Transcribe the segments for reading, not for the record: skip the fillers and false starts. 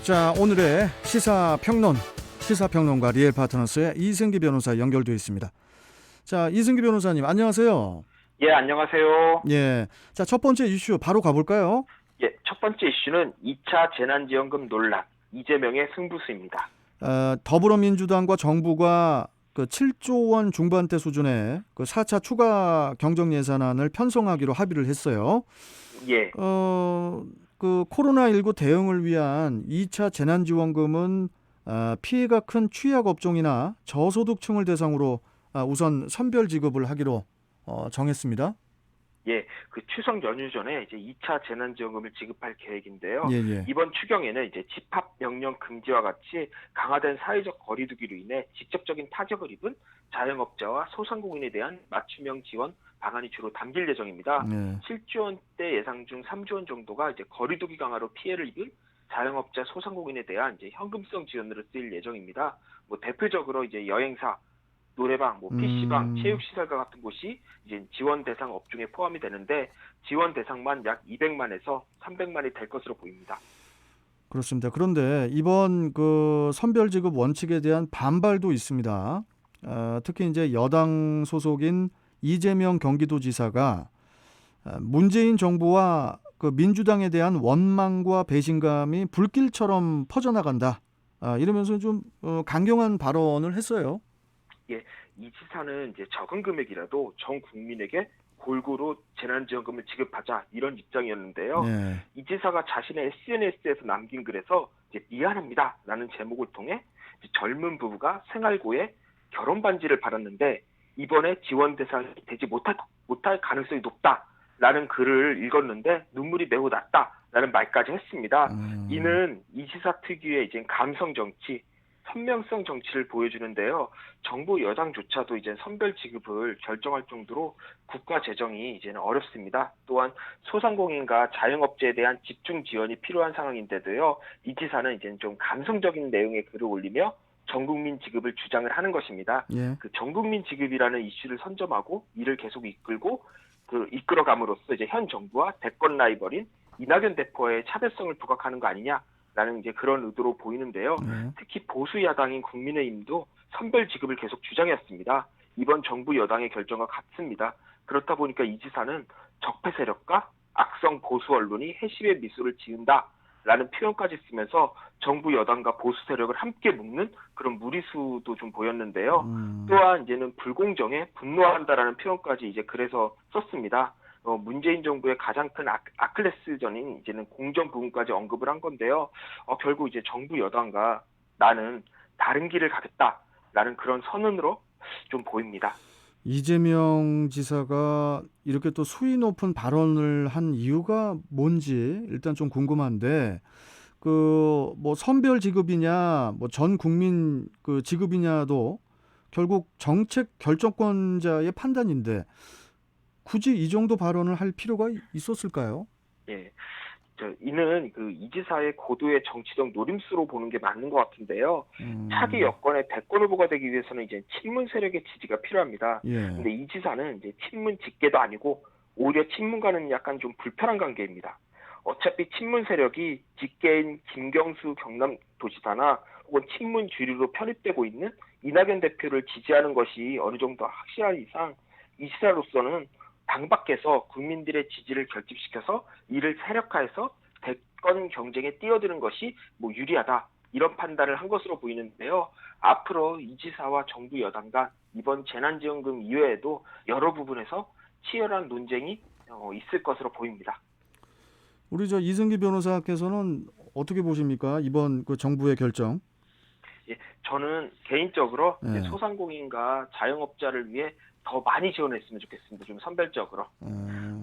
자, 오늘의 시사평론, 시사평론가 리엘 파트너스의 이승기 변호사 연결되어 있습니다. 자, 이승기 변호사님 안녕하세요. 예, 안녕하세요. 예, 자, 첫 번째 이슈 바로 가볼까요? 예, 첫 번째 이슈는 2차 재난지원금 논란, 이재명의 승부수입니다. 더불어민주당과 정부가 그 7조 원 중반대 수준의 그 4차 추가 경정 예산안을 편성하기로 합의를 했어요. 예, 그 코로나19 대응을 위한 2차 재난지원금은 피해가 큰 취약업종이나 저소득층을 대상으로 우선 선별 지급을 하기로 정했습니다. 예, 그 추석 연휴 전에 이제 2차 재난지원금을 지급할 계획인데요. 예, 예. 이번 추경에는 이제 집합 명령 금지와 같이 강화된 사회적 거리두기로 인해 직접적인 타격을 입은 자영업자와 소상공인에 대한 맞춤형 지원 방안이 주로 담길 예정입니다. 네. 7조 원대 예상 중 3조 원 정도가 이제 거리두기 강화로 피해를 입은 자영업자, 소상공인에 대한 이제 현금성 지원으로 쓰일 예정입니다. 뭐 대표적으로 이제 여행사, 노래방, PC방, 체육시설과 같은 곳이 이제 지원 대상 업종에 포함이 되는데 지원 대상만 약 200만에서 300만이 될 것으로 보입니다. 그렇습니다. 그런데 이번 그 선별 지급 원칙에 대한 반발도 있습니다. 특히 이제 여당 소속인 이재명 경기도지사가 문재인 정부와 그 민주당에 대한 원망과 배신감이 불길처럼 퍼져나간다. 이러면서 좀 강경한 발언을 했어요. 예, 이 지사는 이제 적은 금액이라도 전 국민에게 골고루 재난지원금을 지급하자 이런 입장이었는데요. 네. 이 지사가 자신의 SNS에서 남긴 글에서 이제 미안합니다라는 제목을 통해 이제 젊은 부부가 생활고에 결혼 반지를 받았는데 이번에 지원 대상이 되지 못할 가능성이 높다라는 글을 읽었는데 눈물이 매우 났다라는 말까지 했습니다. 이는 이 지사 특유의 이제 감성 정치, 선명성 정치를 보여주는데요. 정부 여당조차도 이제 선별 지급을 결정할 정도로 국가 재정이 이제는 어렵습니다. 또한 소상공인과 자영업자에 대한 집중 지원이 필요한 상황인데도요. 이 지사는 이제 좀 감성적인 내용의 글을 올리며 전국민 지급을 주장을 하는 것입니다. 예. 그 전국민 지급이라는 이슈를 선점하고 이를 계속 이끌어감으로써 이제 현 정부와 대권 라이벌인 이낙연 대표의 차별성을 부각하는 거 아니냐라는 이제 그런 의도로 보이는데요. 특히 보수 야당인 국민의힘도 선별 지급을 계속 주장했습니다. 이번 정부 여당의 결정과 같습니다. 그렇다 보니까 이 지사는 적폐 세력과 악성 보수 언론이 해시의 미소를 지은다라는 표현까지 쓰면서 정부 여당과 보수 세력을 함께 묶는 그런 무리수도 좀 보였는데요. 또한 이제는 불공정에 분노한다라는 표현까지 이제 그래서 썼습니다. 문재인 정부의 가장 큰 아킬레스전인 이제는 공정 부분까지 언급을 한 건데요. 결국 이제 정부 여당과 나는 다른 길을 가겠다라는 그런 선언으로 좀 보입니다. 이재명 지사가 이렇게 또 수위 높은 발언을 한 이유가 뭔지 일단 좀 궁금한데 그 뭐 선별 지급이냐 뭐 전 국민 그 지급이냐도 결국 정책 결정권자의 판단인데 굳이 이 정도 발언을 할 필요가 있었을까요? 예. 이는 그 이 지사의 고도의 정치적 노림수로 보는 게 맞는 것 같은데요. 차기 여권의 대권 후보가 되기 위해서는 이제 친문 세력의 지지가 필요합니다. 예. 근데 이 지사는 이제 친문 직계도 아니고 오히려 친문과는 약간 좀 불편한 관계입니다. 어차피 친문 세력이 직계인 김경수 경남도지사나 혹은 친문 주류로 편입되고 있는 이낙연 대표를 지지하는 것이 어느 정도 확실한 이상 이 지사로서는 당 밖에서 국민들의 지지를 결집시켜서 이를 세력화해서 대권 경쟁에 뛰어드는 것이 뭐 유리하다 이런 판단을 한 것으로 보이는데요. 앞으로 이 지사와 정부 여당 간 이번 재난지원금 이외에도 여러 부분에서 치열한 논쟁이 있을 것으로 보입니다. 우리 저 이승기 변호사께서는 어떻게 보십니까? 이번 그 정부의 결정? 예, 저는 개인적으로 네. 이제 소상공인과 자영업자를 위해 더 많이 지원했으면 좋겠습니다. 좀 선별적으로.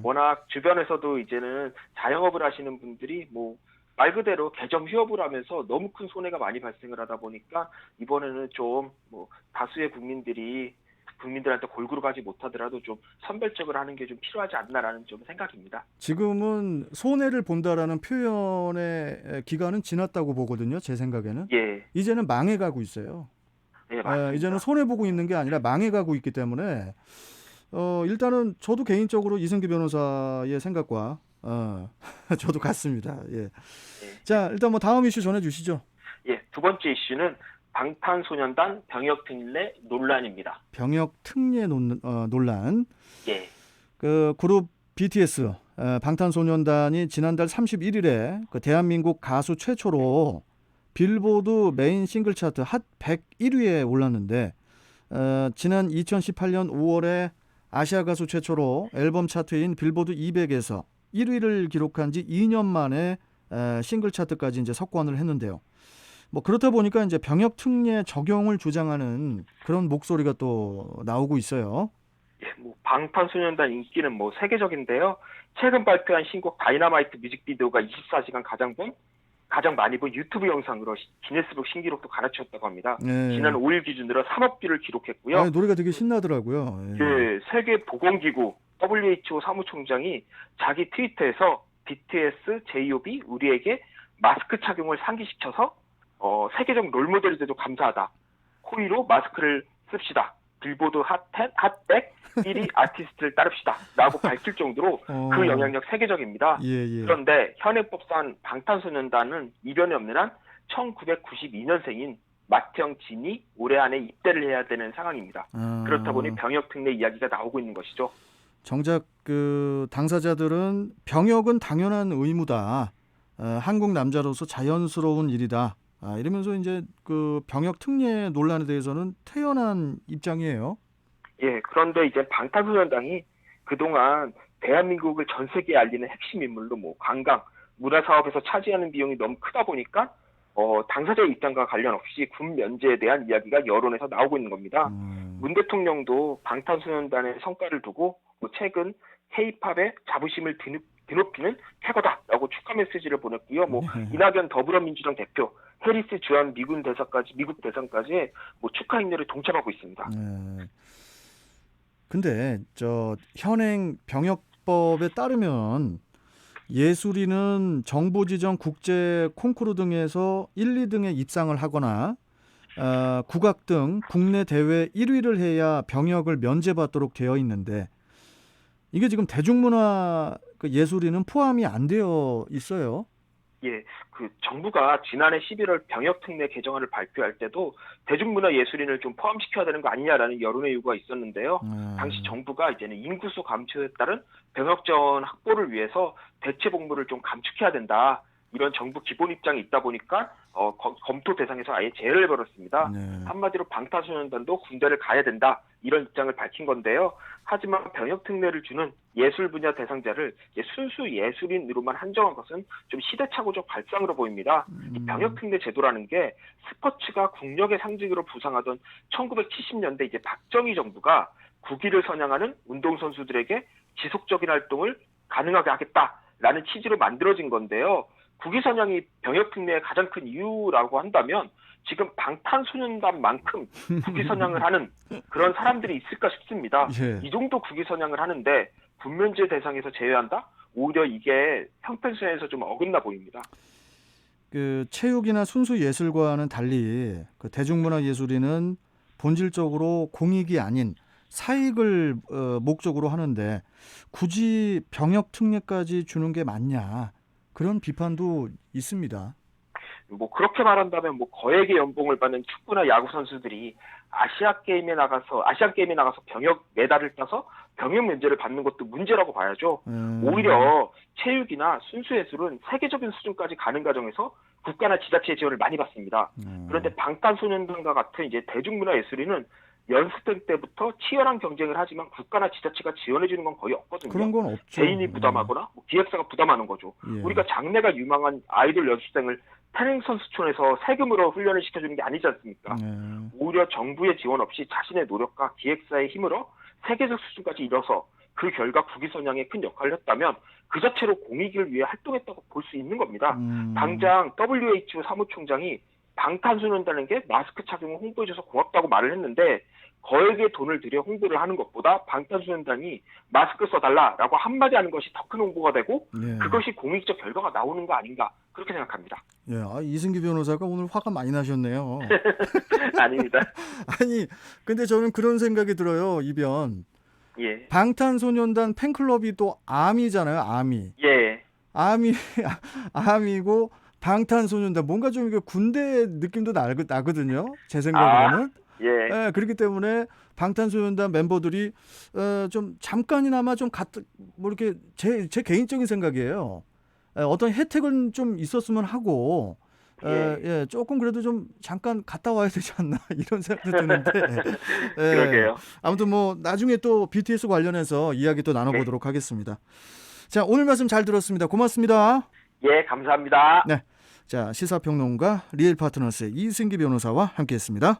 워낙 주변에서도 이제는 자영업을 하시는 분들이 뭐 말 그대로 개점 휴업을 하면서 너무 큰 손해가 많이 발생을 하다 보니까 이번에는 좀 뭐 다수의 국민들한테 골고루 가지 못하더라도 좀 선별적으로 하는 게 좀 필요하지 않나라는 좀 생각입니다. 지금은 손해를 본다라는 표현의 기간은 지났다고 보거든요. 제 생각에는. 예, 이제는 망해가고 있어요. 예, 맞습니다. 이제는 손해보고 있는 게 아니라 망해가고 있기 때문에 일단은 저도 개인적으로 이승기 변호사의 생각과 저도 같습니다. 예. 예. 자, 일단 뭐 다음 이슈 전해주시죠. 예, 두 번째 이슈는 방탄소년단 병역 특례 논란입니다. 병역 특례 논란. 예, 그 그룹 BTS 방탄소년단이 지난달 31일에 그 대한민국 가수 최초로 빌보드 메인 싱글 차트 핫 101위에 올랐는데 지난 2018년 5월에 아시아 가수 최초로 앨범 차트인 빌보드 200에서 1위를 기록한 지 2년 만에 싱글 차트까지 이제 석권을 했는데요. 뭐 그렇다 보니까 이제 병역 특례 적용을 주장하는 그런 목소리가 또 나오고 있어요. 예, 뭐 방탄소년단 인기는 뭐 세계적인데요. 최근 발표한 신곡 다이너마이트 뮤직비디오가 24시간 가장 많이 본 유튜브 영상으로 기네스북 신기록도 갈아치웠다고 합니다. 네. 지난 5일 기준으로 3억 뷰를 기록했고요. 아, 노래가 되게 신나더라고요. 예. 예, 세계보건기구 WHO 사무총장이 자기 트위터에서 BTS, J.O.B 우리에게 마스크 착용을 상기시켜서 세계적 롤모델이 돼도 감사하다. 호의로 마스크를 씁시다. 빌보드 핫100, 핫100 1위 아티스트를 따릅시다. 라고 밝힐 정도로 그 영향력 세계적입니다. 예. 그런데 현행법상 방탄소년단은 이변이 없는 한 1992년생인 맏형 진이 올해 안에 입대를 해야 되는 상황입니다. 그렇다 보니 병역 특례 이야기가 나오고 있는 것이죠. 정작 그 당사자들은 병역은 당연한 의무다. 한국 남자로서 자연스러운 일이다. 이러면서 이제 그 병역 특례 논란에 대해서는 태연한 입장이에요. 예, 그런데 이제 방탄소년단이 그동안 대한민국을 전 세계에 알리는 핵심 인물로 뭐 관광, 문화 사업에서 차지하는 비용이 너무 크다 보니까 당사자의 입장과 관련 없이 군 면제에 대한 이야기가 여론에서 나오고 있는 겁니다. 문 대통령도 방탄소년단의 성과를 두고 최근 K-팝의 자부심을 드높이는 쾌거다라고 축하 메시지를 보냈고요. 뭐 이낙연 더불어민주당 대표, 해리스 주한 미국 대사까지 뭐 축하 행렬에 동참하고 있습니다. 근데 저 현행 병역법에 따르면 예술인은 정부 지정 국제 콩쿠르 등에서 1, 2등에 입상을 하거나 국악 등 국내 대회 1위를 해야 병역을 면제받도록 되어 있는데 이게 지금 대중문화 예술인은 포함이 안 되어 있어요. 예, 그 정부가 지난해 11월 병역특례 개정안을 발표할 때도 대중문화 예술인을 좀 포함시켜야 되는 거 아니냐라는 여론의 요구가 있었는데요. 당시 정부가 이제는 인구수 감소에 따른 병역 자원 확보를 위해서 대체 복무를 좀 감축해야 된다. 이런 정부 기본 입장이 있다 보니까 검토 대상에서 아예 제외를 해버렸습니다. 한마디로 방탄소년단도 군대를 가야 된다. 이런 입장을 밝힌 건데요. 하지만 병역 특례를 주는 예술 분야 대상자를 순수 예술인으로만 한정한 것은 좀 시대착오적 발상으로 보입니다. 이 병역 특례 제도라는 게 스포츠가 국력의 상징으로 부상하던 1970년대 이제 박정희 정부가 국위를 선양하는 운동선수들에게 지속적인 활동을 가능하게 하겠다라는 취지로 만들어진 건데요. 국위 선양이 병역 특례의 가장 큰 이유라고 한다면 지금 방탄소년단만큼 국위 선양을 하는 그런 사람들이 있을까 싶습니다. 예. 이 정도 국위 선양을 하는데 군면제 대상에서 제외한다? 오히려 이게 형평성에서 좀 어긋나 보입니다. 그 체육이나 순수 예술과는 달리 그 대중문화 예술인은 본질적으로 공익이 아닌 사익을 목적으로 하는데 굳이 병역 특례까지 주는 게 맞냐? 그런 비판도 있습니다. 뭐 그렇게 말한다면 뭐 거액의 연봉을 받는 축구나 야구 선수들이 아시안 게임에 나가서 병역 메달을 따서 병역 면제를 받는 것도 문제라고 봐야죠. 오히려 체육이나 순수예술은 세계적인 수준까지 가는 과정에서 국가나 지자체의 지원을 많이 받습니다. 그런데 방탄소년단과 같은 이제 대중문화 예술인은 연습생 때부터 치열한 경쟁을 하지만 국가나 지자체가 지원해주는 건 거의 없거든요. 그런 건 없죠. 개인이 부담하거나 뭐 기획사가 부담하는 거죠. 예. 우리가 장래가 유망한 아이돌 연습생을 태릉선수촌에서 세금으로 훈련을 시켜주는 게 아니지 않습니까? 오히려 정부의 지원 없이 자신의 노력과 기획사의 힘으로 세계적 수준까지 이뤄서 그 결과 국위 선양에 큰 역할을 했다면 그 자체로 공익을 위해 활동했다고 볼 수 있는 겁니다. 당장 WHO 사무총장이 방탄소년단에게 마스크 착용을 홍보해줘서 고맙다고 말을 했는데 거액의 돈을 들여 홍보를 하는 것보다 방탄소년단이 마스크 써달라라고 한마디 하는 것이 더 큰 홍보가 되고 그것이 공익적 결과가 나오는 거 아닌가 그렇게 생각합니다. 예, 이승기 변호사가 오늘 화가 많이 나셨네요. 아닙니다. 아니, 근데 저는 그런 생각이 들어요, 이변. 예. 방탄소년단 팬클럽이 또 아미잖아요, 아미. 예. 아미고 방탄소년단 뭔가 좀 이게 군대 느낌도 나거든요. 제 생각에는. 예. 예, 그렇기 때문에 방탄소년단 멤버들이 좀 잠깐이나마 좀 뭐 이렇게 제 개인적인 생각이에요. 어떤 혜택은 좀 있었으면 하고 예, 조금 그래도 좀 잠깐 갔다 와야 되지 않나 이런 생각도 드는데 예, 그러게요. 아무튼 뭐 나중에 또 BTS 관련해서 이야기 또 나눠보도록 하겠습니다. 자, 오늘 말씀 잘 들었습니다. 고맙습니다. 예, 감사합니다. 네, 자, 시사평론가 리얼파트너스의 이승기 변호사와 함께했습니다.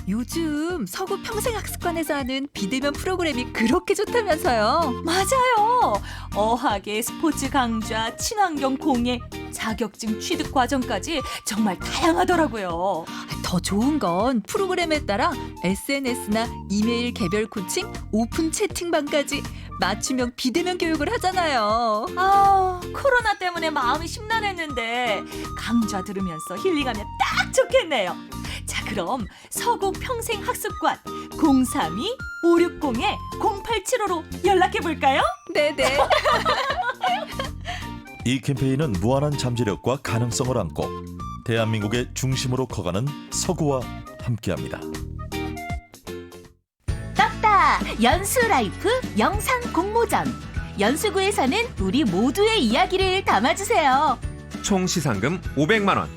요즘 서구 평생학습관에서 하는 비대면 프로그램이 그렇게 좋다면서요. 맞아요. 어학의 스포츠 강좌, 친환경 공예, 자격증 취득 과정까지 정말 다양하더라고요. 더 좋은 건 프로그램에 따라 SNS나 이메일 개별 코칭, 오픈 채팅방까지 맞춤형 비대면 교육을 하잖아요. 코로나 때문에 마음이 심란했는데 강좌 들으면서 힐링하면 딱 좋겠네요. 자, 그럼 서구 평생학습관 032-560-0875로 연락해볼까요? 네네. 이 캠페인은 무한한 잠재력과 가능성을 안고 대한민국의 중심으로 커가는 서구와 함께합니다. 떴다! 연수라이프 영상 공모전. 연수구에서는 우리 모두의 이야기를 담아주세요. 총 시상금 500만 원.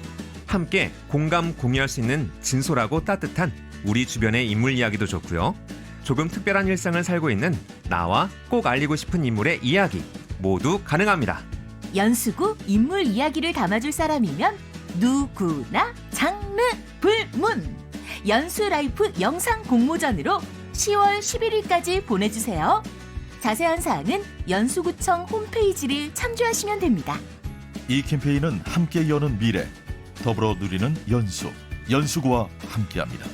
함께 공감 공유할 수 있는 진솔하고 따뜻한 우리 주변의 인물 이야기도 좋고요. 조금 특별한 일상을 살고 있는 나와 꼭 알리고 싶은 인물의 이야기 모두 가능합니다. 연수구 인물 이야기를 담아줄 사람이면 누구나 장르 불문. 연수라이프 영상 공모전으로 10월 11일까지 보내주세요. 자세한 사항은 연수구청 홈페이지를 참조하시면 됩니다. 이 캠페인은 함께 여는 미래, 더불어 누리는 연수구와 함께합니다.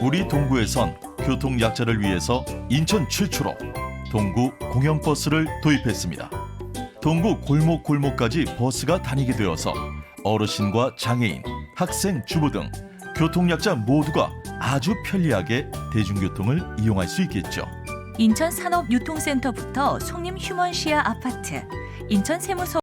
우리 동구에선 교통약자를 위해서 인천 최초로 동구 공영버스를 도입했습니다. 동구 골목골목까지 버스가 다니게 되어서 어르신과 장애인, 학생, 주부 등 교통약자 모두가 아주 편리하게 대중교통을 이용할 수 있겠죠. 인천 산업유통센터부터 송림 휴먼시아 아파트, 인천 세무서